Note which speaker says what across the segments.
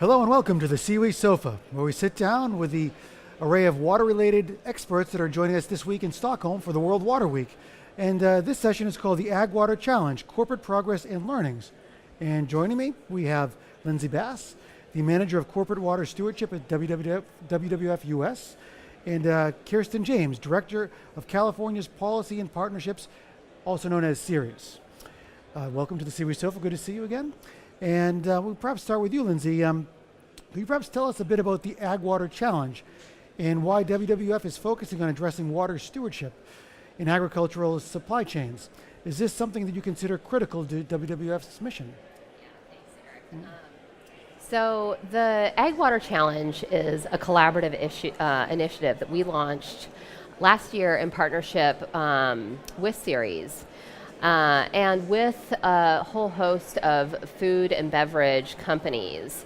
Speaker 1: Hello and welcome to the SIWI Sofa, where we sit down with the array of water-related experts that are joining us this week in Stockholm for the World Water Week. And this session is called the AgWater Challenge, Corporate Progress and Learnings. And joining me, we have Lindsay Bass, the Manager of Corporate Water Stewardship at WWF US, and Kirsten James, Director of California's Policy and Partnerships, also known as Ceres. Welcome to the SIWI Sofa, good to see you again. And we'll perhaps start with you, Lindsay. Could you perhaps tell us a bit about the AgWater Challenge and why WWF is focusing on addressing water stewardship in agricultural supply chains? Is this something that you consider critical to WWF's mission?
Speaker 2: Yeah, thanks, Eric. So the AgWater Challenge is a collaborative initiative that we launched last year in partnership with Ceres. And with a whole host of food and beverage companies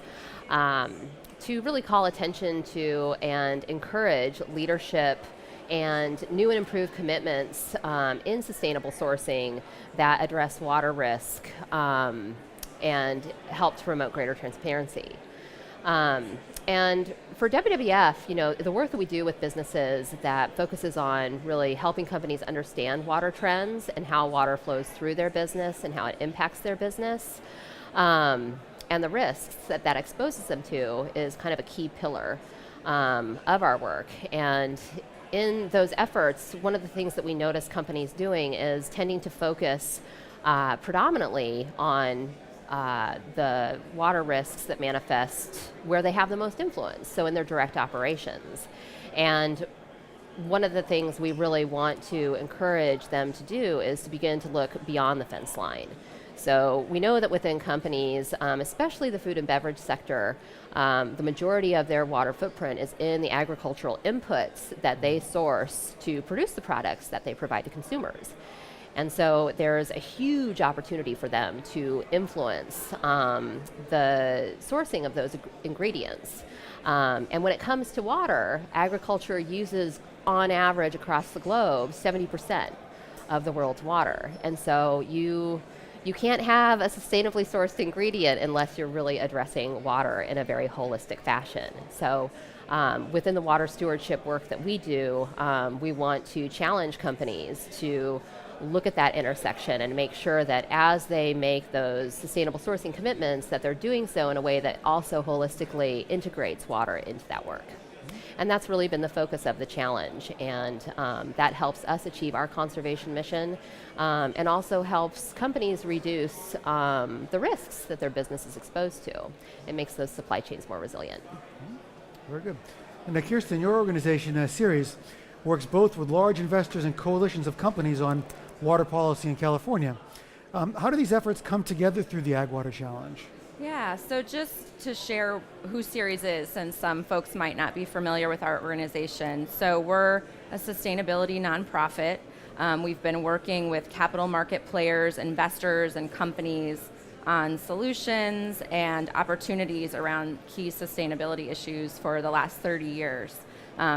Speaker 2: to really call attention to and encourage leadership and new and improved commitments in sustainable sourcing that address water risk and help to promote greater transparency. And for WWF, you know, the work that we do with businesses that focuses on really helping companies understand water trends and how water flows through their business and how it impacts their business, and the risks that exposes them to is kind of a key pillar of our work. And in those efforts, one of the things that we notice companies doing is tending to focus predominantly on the water risks that manifest where they have the most influence, so in their direct operations. And one of the things we really want to encourage them to do is to begin to look beyond the fence line. So we know that within companies, especially the food and beverage sector, the majority of their water footprint is in the agricultural inputs that they source to produce the products that they provide to consumers. And so there's a huge opportunity for them to influence the sourcing of those ingredients. And when it comes to water, agriculture uses, on average across the globe, 70% of the world's water. And so you can't have a sustainably sourced ingredient unless you're really addressing water in a very holistic fashion. So within the water stewardship work that we do, we want to challenge companies to look at that intersection and make sure that as they make those sustainable sourcing commitments, that they're doing so in a way that also holistically integrates water into that work. And that's really been the focus of the challenge, and that helps us achieve our conservation mission, and also helps companies reduce the risks that their business is exposed to. It makes those supply chains more resilient.
Speaker 1: Very good. And Kirsten, your organization, Ceres, works both with large investors and coalitions of companies on water policy in California. How do these efforts come together through the AgWater Challenge?
Speaker 3: Yeah, so just to share who Ceres is, since some folks might not be familiar with our organization. So we're a sustainability nonprofit. We've been working with capital market players, investors, and companies on solutions and opportunities around key sustainability issues for the last 30 years.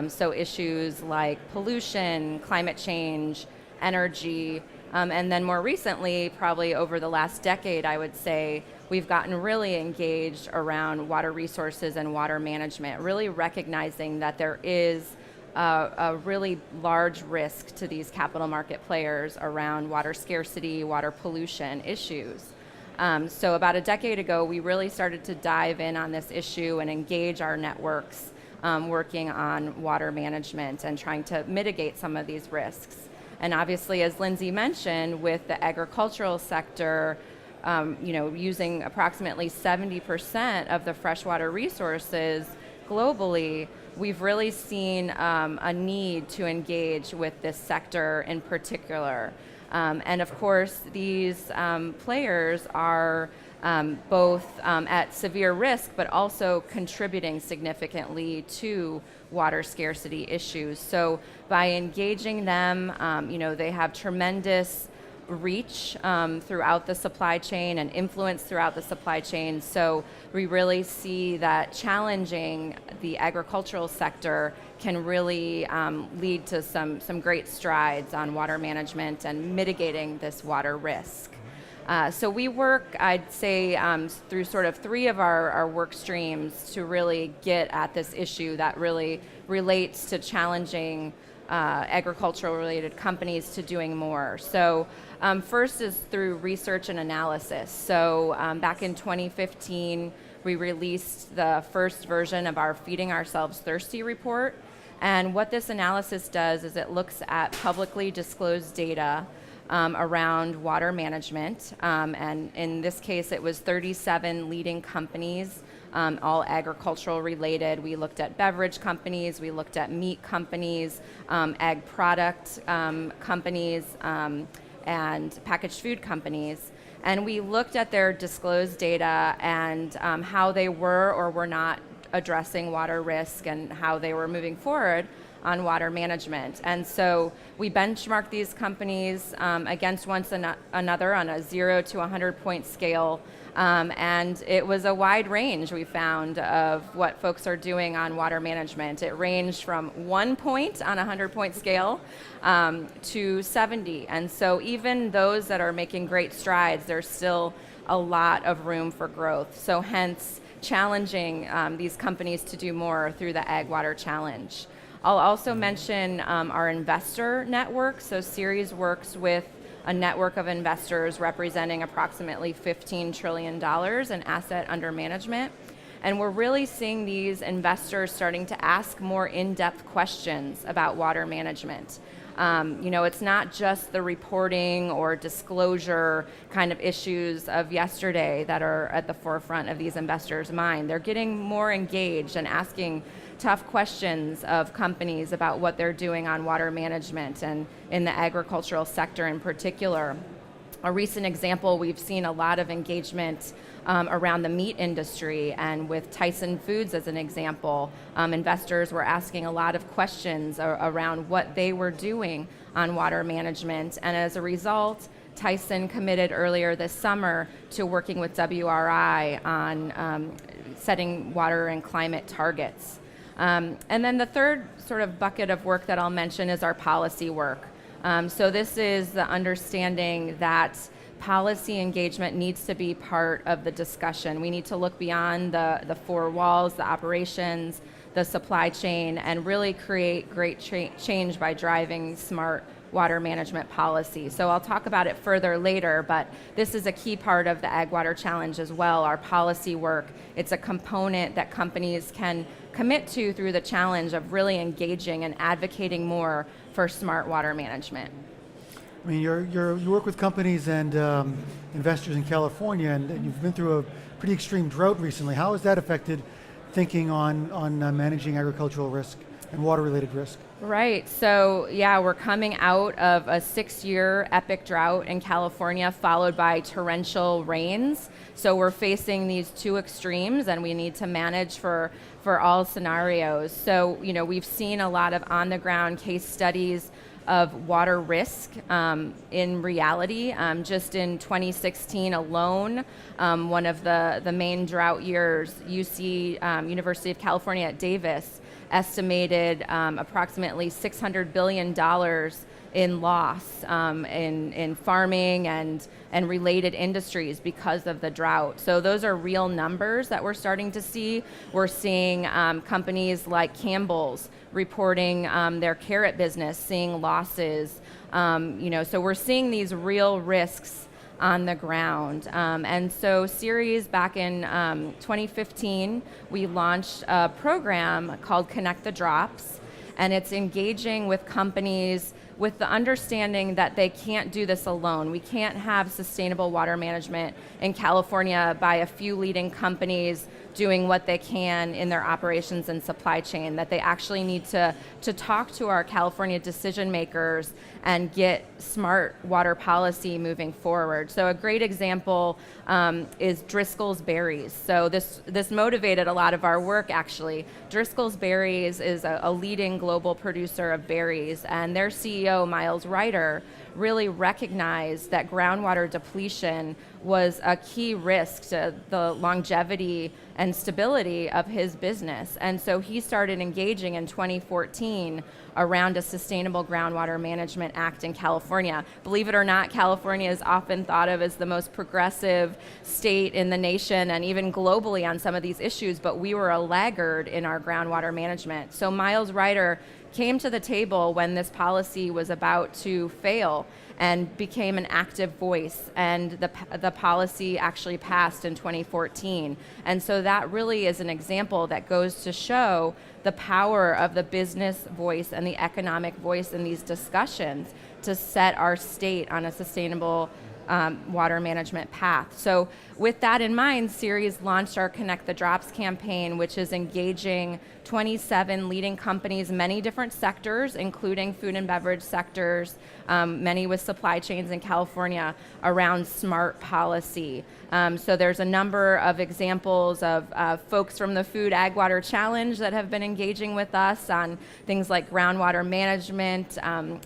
Speaker 3: So issues like pollution, climate change, energy, and then more recently, probably over the last decade, I would say, we've gotten really engaged around water resources and water management, really recognizing that there is a really large risk to these capital market players around water scarcity, water pollution issues. So about a decade ago, we really started to dive in on this issue and engage our networks working on water management and trying to mitigate some of these risks. And obviously, as Lindsay mentioned, with the agricultural sector, using approximately 70% of the freshwater resources globally, we've really seen a need to engage with this sector in particular. And of course, these players are both at severe risk, but also contributing significantly to water scarcity issues. So by engaging them, they have tremendous reach throughout the supply chain and influence throughout the supply chain. So we really see that challenging the agricultural sector can really lead to some great strides on water management and mitigating this water risk. So we work, I'd say, through sort of three of our work streams to really get at this issue that really relates to challenging agricultural-related companies to doing more. So first is through research and analysis. So back in 2015, we released the first version of our Feeding Ourselves Thirsty report. And what this analysis does is it looks at publicly disclosed data around water management. And in this case, it was 37 leading companies, all agricultural related. We looked at beverage companies, we looked at meat companies, ag product companies, and packaged food companies. And we looked at their disclosed data and how they were or were not addressing water risk and how they were moving forward on water management. And so we benchmarked these companies against another on a 0 to 100 point scale. And it was a wide range, we found, of what folks are doing on water management. It ranged from 1 point on a 100-point scale to 70. And so even those that are making great strides, there's still a lot of room for growth. So hence, challenging these companies to do more through the AgWater Challenge. I'll also mention our investor network. So Ceres works with a network of investors representing approximately $15 trillion in asset under management. And we're really seeing these investors starting to ask more in-depth questions about water management. It's not just the reporting or disclosure kind of issues of yesterday that are at the forefront of these investors' mind. They're getting more engaged and asking tough questions of companies about what they're doing on water management and in the agricultural sector in particular. A recent example, we've seen a lot of engagement around the meat industry, and with Tyson Foods as an example, investors were asking a lot of questions around what they were doing on water management, and as a result, Tyson committed earlier this summer to working with WRI on setting water and climate targets. And then the third sort of bucket of work that I'll mention is our policy work. So this is the understanding that policy engagement needs to be part of the discussion. We need to look beyond the four walls, the operations, the supply chain, and really create great change by driving smart water management policy. So I'll talk about it further later, but this is a key part of the AgWater Challenge as well, our policy work. It's a component that companies can commit to through the challenge of really engaging and advocating more for smart water management.
Speaker 1: I mean, you work with companies and investors in California, and you've been through a pretty extreme drought recently. How has that affected thinking on managing agricultural risk and water-related risk?
Speaker 3: Right, so yeah, we're coming out of a 6-year epic drought in California followed by torrential rains. So we're facing these two extremes and we need to manage for all scenarios. So, we've seen a lot of on-the-ground case studies of water risk in reality. Just in 2016 alone, one of the main drought years, University of California at Davis estimated approximately $600 billion in loss in farming and related industries because of the drought. So those are real numbers that we're starting to see. We're seeing companies like Campbell's reporting their carrot business, seeing losses. So we're seeing these real risks on the ground. And so Ceres, back in 2015, we launched a program called Connect the Drops, and it's engaging with companies with the understanding that they can't do this alone. We can't have sustainable water management in California by a few leading companies doing what they can in their operations and supply chain, that they actually need to talk to our California decision makers and get smart water policy moving forward. So a great example is Driscoll's Berries. So this motivated a lot of our work, actually. Driscoll's Berries is a leading global producer of berries, and their CEO, Miles Ryder, really recognized that groundwater depletion was a key risk to the longevity and stability of his business. And so he started engaging in 2014 around a Sustainable Groundwater Management Act in California. Believe it or not, California is often thought of as the most progressive state in the nation and even globally on some of these issues, but we were a laggard in our groundwater management. So Miles Ryder came to the table when this policy was about to fail and became an active voice, and the policy actually passed in 2014. And so that really is an example that goes to show the power of the business voice and the economic voice in these discussions to set our state on a sustainable water management path. So with that in mind, Ceres launched our Connect the Drops campaign, which is engaging 27 leading companies, many different sectors, including food and beverage sectors, many with supply chains in California, around smart policy. So there's a number of examples of folks from the Food AgWater Challenge that have been engaging with us on things like groundwater management,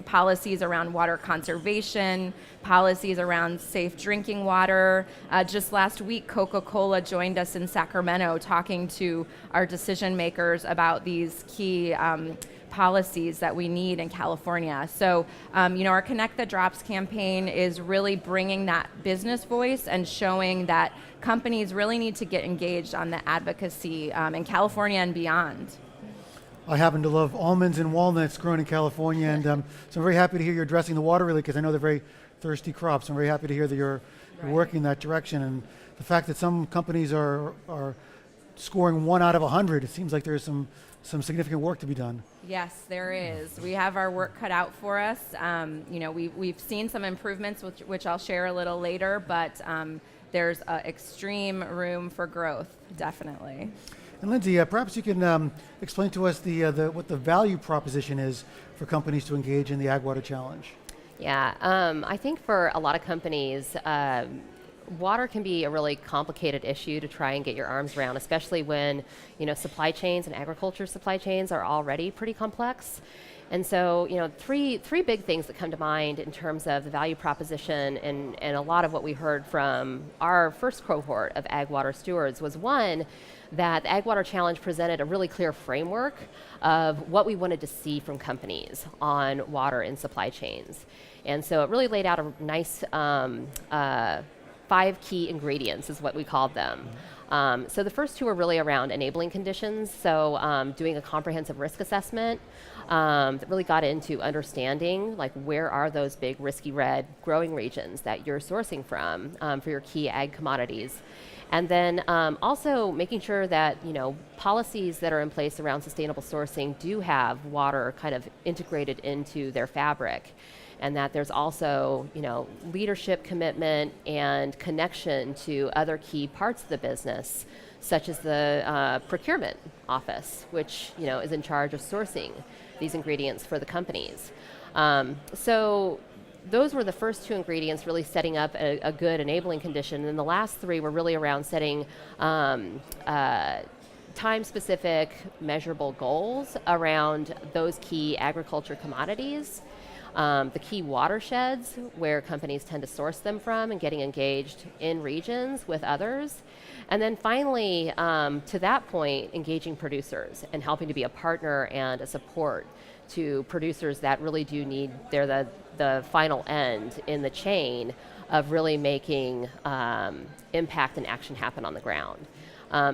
Speaker 3: policies around water conservation, policies around safe drinking water. Just last week, Coca-Cola joined us in Sacramento talking to our decision makers about these key policies that we need in California. So, our Connect the Drops campaign is really bringing that business voice and showing that companies really need to get engaged on the advocacy in California and beyond.
Speaker 1: I happen to love almonds and walnuts grown in California, and so I'm very happy to hear you're addressing the water really, because I know they're very thirsty crops. I'm very happy to hear that you're working in that direction, and the fact that some companies are scoring 1 out of 100, it seems like there's some significant work to be done.
Speaker 3: Yes, there is. We have our work cut out for us. We've seen some improvements, which I'll share a little later, but there's extreme room for growth, definitely.
Speaker 1: And Lindsay, perhaps you can explain to us what the value proposition is for companies to engage in the AgWater Challenge.
Speaker 2: Yeah, I think for a lot of companies, water can be a really complicated issue to try and get your arms around, especially when supply chains and agriculture supply chains are already pretty complex. And so, three big things that come to mind in terms of the value proposition, and a lot of what we heard from our first cohort of AgWater Stewards was, one, that the AgWater Challenge presented a really clear framework of what we wanted to see from companies on water in supply chains. And so it really laid out a nice 5 key ingredients is what we called them. So the first 2 are really around enabling conditions, so doing a comprehensive risk assessment that really got into understanding where are those big risky red growing regions that you're sourcing from for your key ag commodities. And then also making sure that policies that are in place around sustainable sourcing do have water kind of integrated into their fabric, and that there's also leadership commitment and connection to other key parts of the business, such as the procurement office, which is in charge of sourcing these ingredients for the companies. So those were the first 2 ingredients, really setting up a good enabling condition. And then the last 3 were really around setting time-specific measurable goals around those key agriculture commodities, the key watersheds where companies tend to source them from, and getting engaged in regions with others. And then finally, to that point, engaging producers and helping to be a partner and a support to producers that really do need, they're the final end in the chain of really making impact and action happen on the ground.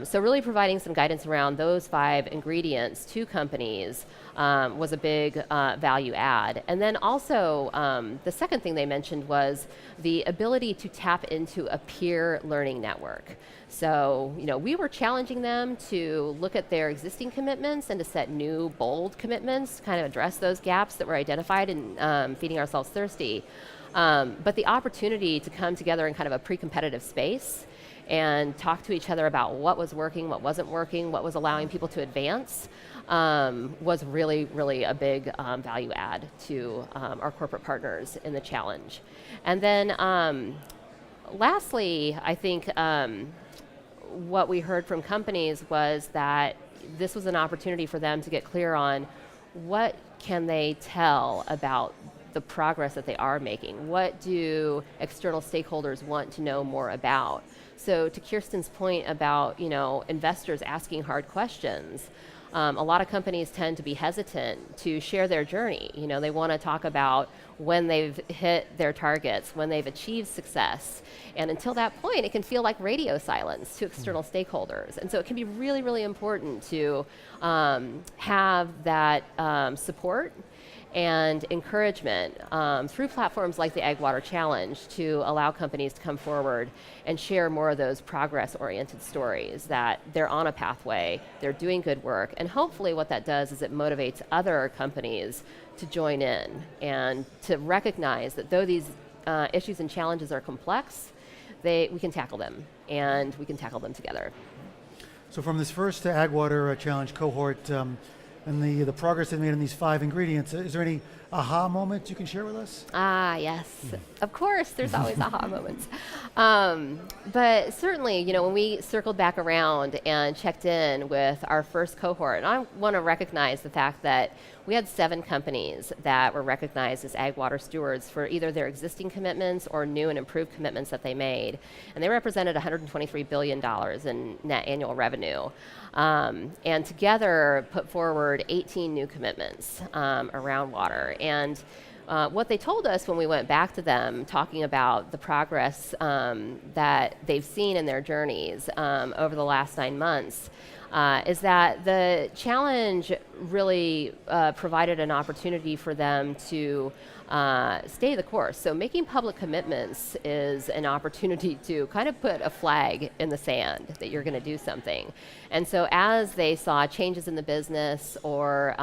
Speaker 2: So really providing some guidance around those 5 ingredients to companies was a big value add. And then also, the second thing they mentioned was the ability to tap into a peer learning network. So, we were challenging them to look at their existing commitments and to set new, bold commitments, kind of address those gaps that were identified in feeding ourselves thirsty. But the opportunity to come together in kind of a pre-competitive space and talk to each other about what was working, what wasn't working, what was allowing people to advance, was really, really a big value add to our corporate partners in the challenge. And then lastly, I think what we heard from companies was that this was an opportunity for them to get clear on what can they tell about the progress that they are making? What do external stakeholders want to know more about? So to Kirsten's point about, investors asking hard questions, a lot of companies tend to be hesitant to share their journey. They want to talk about when they've hit their targets, when they've achieved success. And until that point, it can feel like radio silence to external stakeholders. And so it can be really, really important to have that support and encouragement through platforms like the AgWater Challenge to allow companies to come forward and share more of those progress-oriented stories that they're on a pathway, they're doing good work, and hopefully what that does is it motivates other companies to join in and to recognize that though these issues and challenges are complex, we can tackle them, and we can tackle them together.
Speaker 1: So from this first AgWater Challenge cohort, and the progress they've made in these 5 ingredients, is there any aha moments you can share with us?
Speaker 2: Yes, of course, there's always aha moments. But certainly, when we circled back around and checked in with our first cohort, and I want to recognize the fact that we had 7 companies that were recognized as AgWater Stewards for either their existing commitments or new and improved commitments that they made. And they represented $123 billion in net annual revenue. And together put forward 18 new commitments around water. And what they told us when we went back to them talking about the progress that they've seen in their journeys over the last 9 months is that the challenge really provided an opportunity for them to stay the course. So making public commitments is an opportunity to kind of put a flag in the sand that you're going to do something. And so as they saw changes in the business or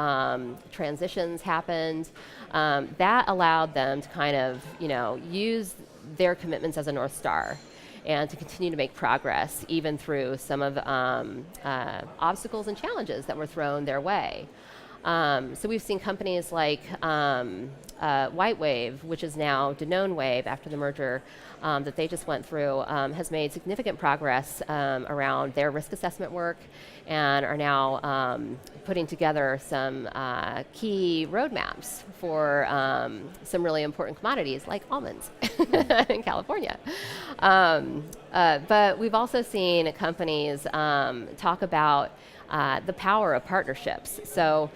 Speaker 2: transitions happened, that allowed them to kind of, use their commitments as a North Star and to continue to make progress even through some of the obstacles and challenges that were thrown their way. So we've seen companies like WhiteWave, which is now Wave after the merger that they just went through, has made significant progress around their risk assessment work and are now putting together some key roadmaps for some really important commodities like almonds in California. But we've also seen companies talk about the power of partnerships. So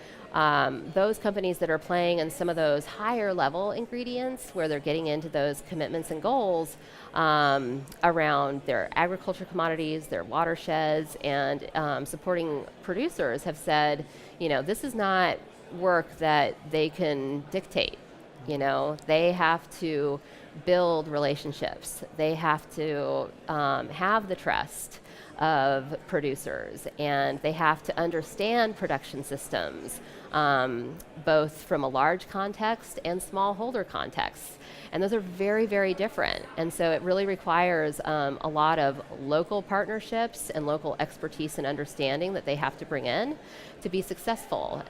Speaker 2: those companies that are playing in some of those higher level ingredients where they're getting into those commitments and goals around their agriculture commodities, their watersheds, and supporting producers have said, this is not work that they can dictate. They have to build relationships. They have to have the trust of producers, and they have to understand production systems, both from a large context and smallholder contexts. And those are very, very different. And so it really requires a lot of local partnerships and local expertise and understanding that they have to bring in to be successful.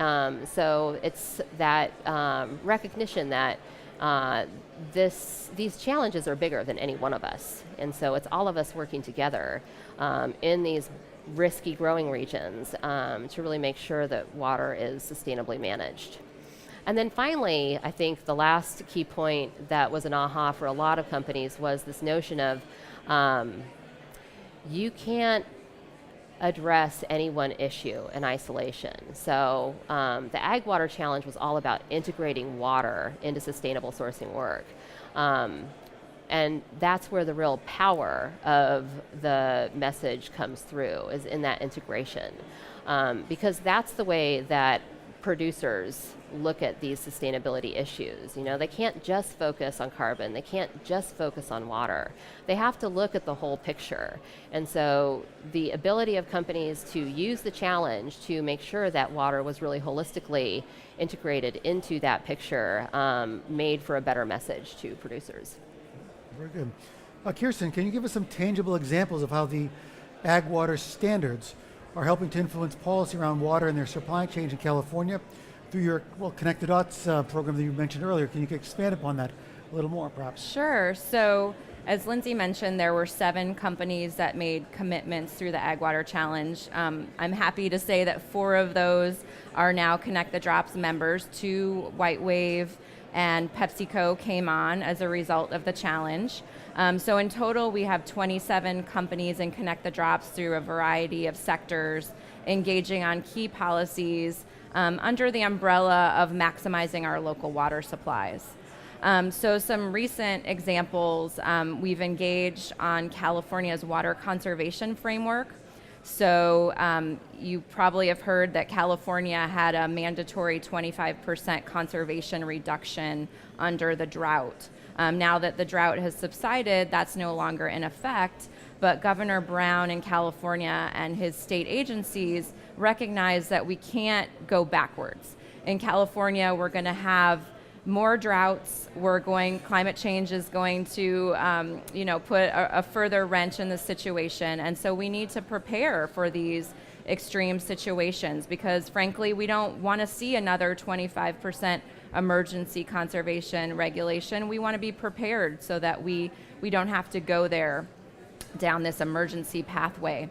Speaker 2: So it's that recognition that these challenges are bigger than any one of us. And so it's all of us working together in these risky growing regions to really make sure that water is sustainably managed. And then finally, I think the last key point that was an aha for a lot of companies was this notion of you can't address any one issue in isolation. So the AgWater Challenge was all about integrating water into sustainable sourcing work. And that's where the real power of the message comes through, is in that integration. Because that's the way that producers look at these sustainability issues. They can't just focus on carbon. They can't just focus on water. They have to look at the whole picture. And so the ability of companies to use the challenge to make sure that water was really holistically integrated into that picture made for a better message to producers.
Speaker 1: Very good. Kirsten, can you give us some tangible examples of how the AgWater standards are helping to influence policy around water and their supply chains in California through your Connect the Dots program that you mentioned earlier? Can you expand upon that a little more, perhaps?
Speaker 3: Sure. So as Lindsay mentioned, there were 7 companies that made commitments through the AgWater Challenge. I'm happy to say that 4 of those are now Connect the Dots members. 2 WhiteWave and PepsiCo came on as a result of the challenge. So in total, we have 27 companies in Connect the Drops through a variety of sectors, engaging on key policies under the umbrella of maximizing our local water supplies. So some recent examples, we've engaged on California's water conservation framework. So you probably have heard that California had a mandatory 25% conservation reduction under the drought. Now that the drought has subsided, that's no longer in effect, but Governor Brown in California and his state agencies recognize that we can't go backwards. In California, we're going to have more droughts. Climate change is going to, put a further wrench in the situation. And so we need to prepare for these extreme situations because frankly, we don't want to see another 25% emergency conservation regulation. We want to be prepared so that we don't have to go there down this emergency pathway.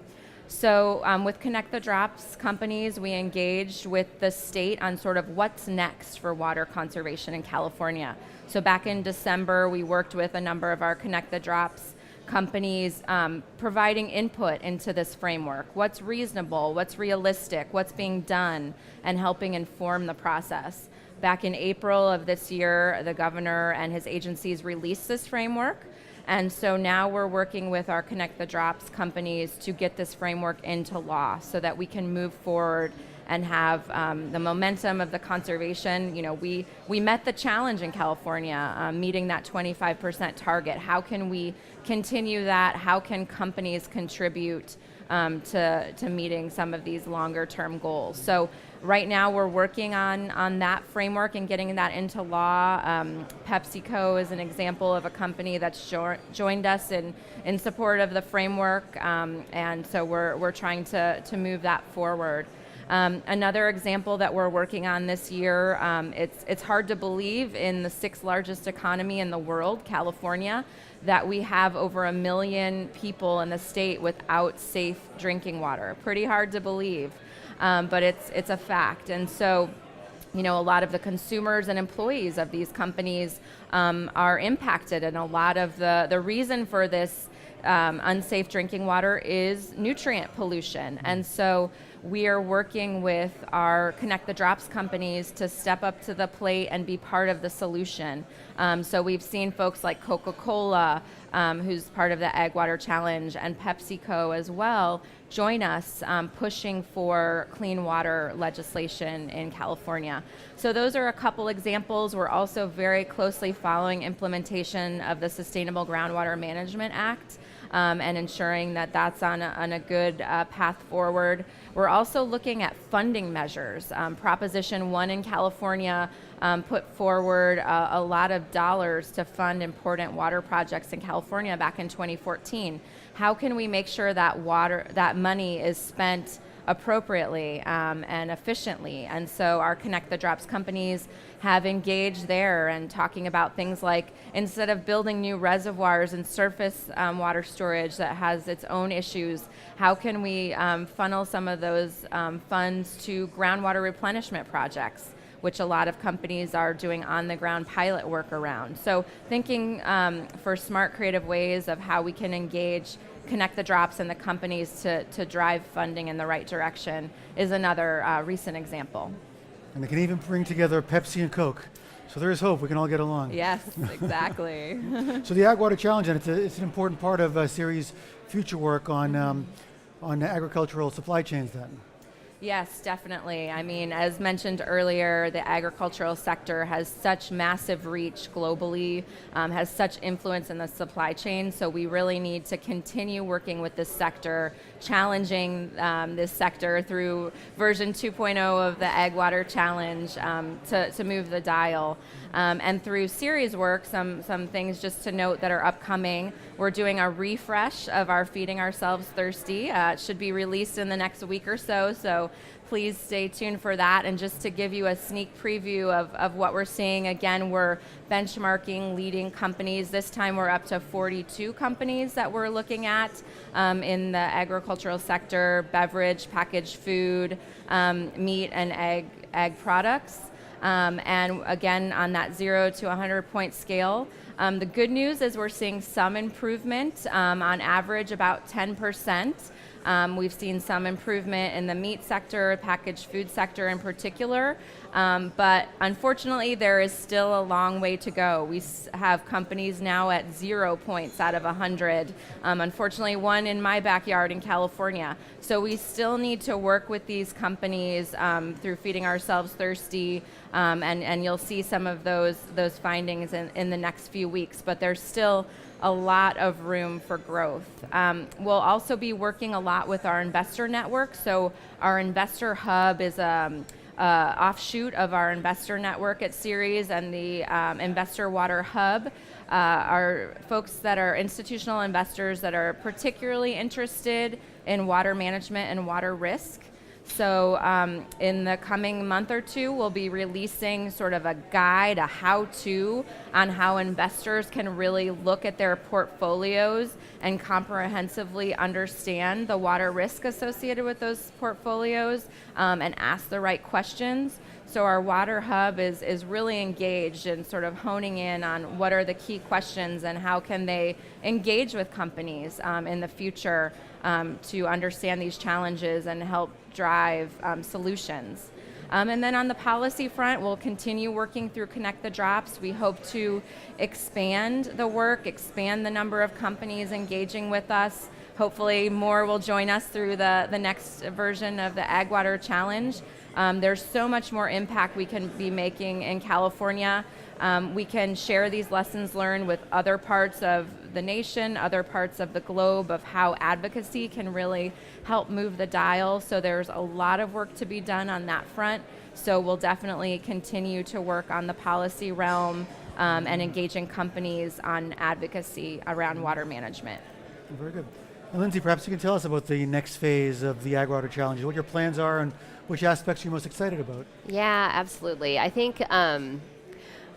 Speaker 3: So with Connect the Drops companies, we engaged with the state on sort of what's next for water conservation in California. So back in December, we worked with a number of our Connect the Drops companies providing input into this framework. What's reasonable, what's realistic, what's being done, and helping inform the process. Back in April of this year, the governor and his agencies released this framework. And so now we're working with our Connect the Drops companies to get this framework into law so that we can move forward and have the momentum of the conservation. We met the challenge in California, meeting that 25% target. How can we continue that? How can companies contribute to meeting some of these longer term goals? So right now we're working on that framework and getting that into law. PepsiCo is an example of a company that's joined us in support of the framework, and so we're trying to move that forward. Another example that we're working on this year, it's hard to believe in the 6th largest economy in the world, California, that we have over 1 million people in the state without safe drinking water. Pretty hard to believe, but it's a fact. And so, a lot of the consumers and employees of these companies are impacted, and a lot of the reason for this unsafe drinking water is nutrient pollution. And so we are working with our Connect the Drops companies to step up to the plate and be part of the solution. So we've seen folks like Coca-Cola, who's part of the AgWater Challenge, and PepsiCo as well, join us pushing for clean water legislation in California. So those are a couple examples. We're also very closely following implementation of the Sustainable Groundwater Management Act and ensuring that that's on a good path forward. We're also looking at funding measures. Proposition 1 in California put forward a lot of dollars to fund important water projects in California back in 2014. How can we make sure that money is spent appropriately and efficiently? And so our Connect the Drops companies have engaged there and talking about things like, instead of building new reservoirs and surface water storage that has its own issues, how can we funnel some of those funds to groundwater replenishment projects, which a lot of companies are doing on-the-ground pilot work around. So thinking for smart, creative ways of how we can engage Connect the Drops and the companies to drive funding in the right direction is another recent example.
Speaker 1: And they can even bring together Pepsi and Coke. So there is hope. We can all get along.
Speaker 3: Yes, exactly.
Speaker 1: So the AgWater Challenge, and it's an important part of Ceres' future work on agricultural supply chains then.
Speaker 3: Yes, definitely. I mean, as mentioned earlier, the agricultural sector has such massive reach globally, has such influence in the supply chain, so we really need to continue working with this sector, challenging this sector through version 2.0 of the AgWater Challenge to move the dial. And through Ceres work, some things just to note that are upcoming. We're doing a refresh of our Feeding Ourselves Thirsty. It should be released in the next week or so, so please stay tuned for that. And just to give you a sneak preview of what we're seeing, again, we're benchmarking leading companies. This time we're up to 42 companies that we're looking at in the agricultural sector, beverage, packaged food, meat, and egg products. And again, on that 0 to 100 point scale, the good news is we're seeing some improvement, on average about 10%. We've seen some improvement in the meat sector, packaged food sector in particular, but unfortunately there is still a long way to go. We have companies now at 0 points out of 100, unfortunately one in my backyard in California. So we still need to work with these companies through Feeding Ourselves Thirsty, and you'll see some of those findings in the next few weeks, but there's still a lot of room for growth. We'll also be working a lot with our investor network. So our investor hub is a offshoot of our investor network at Ceres, and the Investor Water Hub are folks that are institutional investors that are particularly interested in water management and water risk. So in the coming month or two, we'll be releasing sort of a guide, a how-to on how investors can really look at their portfolios and comprehensively understand the water risk associated with those portfolios, and ask the right questions. So our Water Hub is really engaged in sort of honing in on what are the key questions and how can they engage with companies in the future to understand these challenges and help drive solutions. And then on the policy front, we'll continue working through Connect the Drops. We hope to expand the work, expand the number of companies engaging with us. Hopefully more will join us through the next version of the AgWater Challenge. There's so much more impact we can be making in California. We can share these lessons learned with other parts of the nation, other parts of the globe, of how advocacy can really help move the dial. So there's a lot of work to be done on that front. So we'll definitely continue to work on the policy realm and engaging companies on advocacy around water management.
Speaker 1: Very good. And Lindsay, perhaps you can tell us about the next phase of the AgWater Challenge, what your plans are and which aspects you're most excited about.
Speaker 2: Yeah, absolutely. I think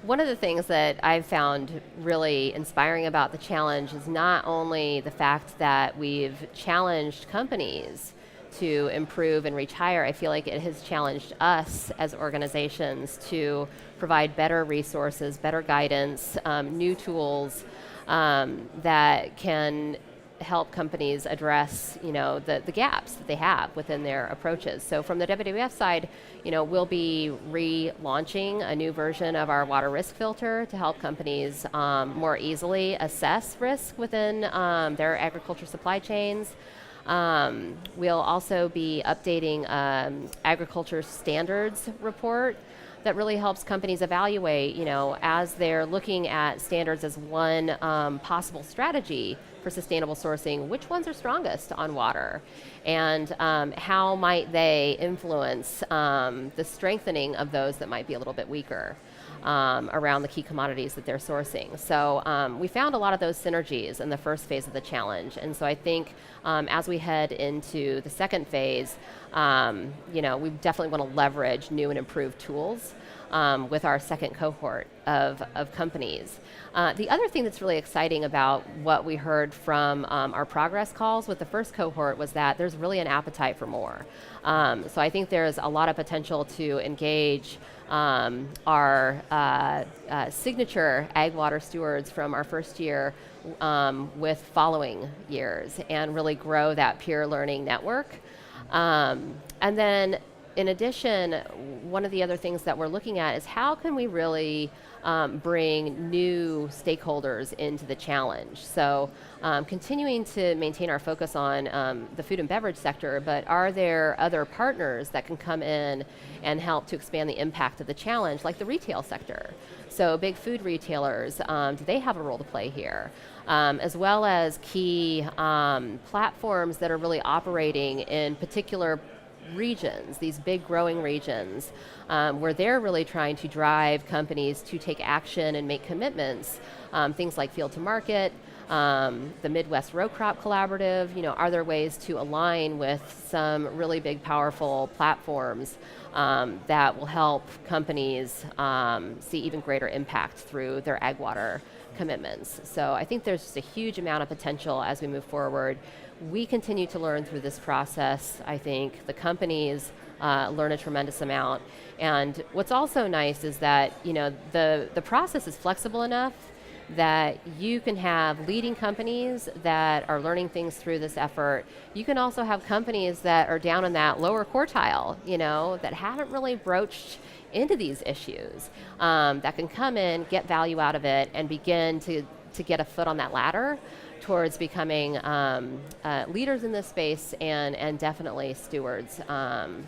Speaker 2: one of the things that I've found really inspiring about the challenge is not only the fact that we've challenged companies to improve and reach higher. I feel like it has challenged us as organizations to provide better resources, better guidance, new tools that can help companies address, the gaps that they have within their approaches. So from the WWF side, we'll be relaunching a new version of our water risk filter to help companies more easily assess risk within their agriculture supply chains. We'll also be updating agriculture standards report that really helps companies evaluate, as they're looking at standards as one possible strategy for sustainable sourcing, which ones are strongest on water, and how might they influence the strengthening of those that might be a little bit weaker around the key commodities that they're sourcing. So we found a lot of those synergies in the first phase of the challenge, and so I think as we head into the second phase, we definitely want to leverage new and improved tools with our second cohort of companies. The other thing that's really exciting about what we heard from our progress calls with the first cohort was that there's really an appetite for more. So I think there's a lot of potential to engage our signature AgWater Stewards from our first year with following years and really grow that peer learning network. And then in addition, one of the other things that we're looking at is how can we really bring new stakeholders into the challenge. So continuing to maintain our focus on the food and beverage sector, but are there other partners that can come in and help to expand the impact of the challenge, like the retail sector? So big food retailers, do they have a role to play here? As well as key platforms that are really operating in particular regions, these big growing regions, where they're really trying to drive companies to take action and make commitments, things like field to market, the Midwest Row Crop Collaborative. Are there ways to align with some really big, powerful platforms that will help companies see even greater impact through their AgWater commitments? So I think there's just a huge amount of potential as we move forward. We continue to learn through this process. I think the companies learn a tremendous amount. And what's also nice is that the process is flexible enough that you can have leading companies that are learning things through this effort. You can also have companies that are down in that lower quartile, that haven't really broached into these issues, that can come in, get value out of it, and begin to get a foot on that ladder towards becoming leaders in this space and definitely stewards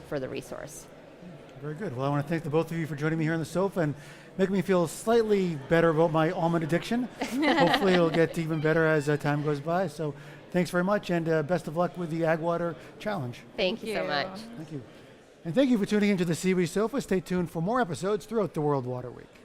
Speaker 2: for the resource.
Speaker 1: Very good. Well, I want to thank the both of you for joining me here on the sofa and making me feel slightly better about my almond addiction. Hopefully it'll get even better as time goes by. So thanks very much, and best of luck with the AgWater Challenge.
Speaker 2: Thank you so much.
Speaker 1: Thank you. And thank you for tuning into the SIWI Sofa. Stay tuned for more episodes throughout the World Water Week.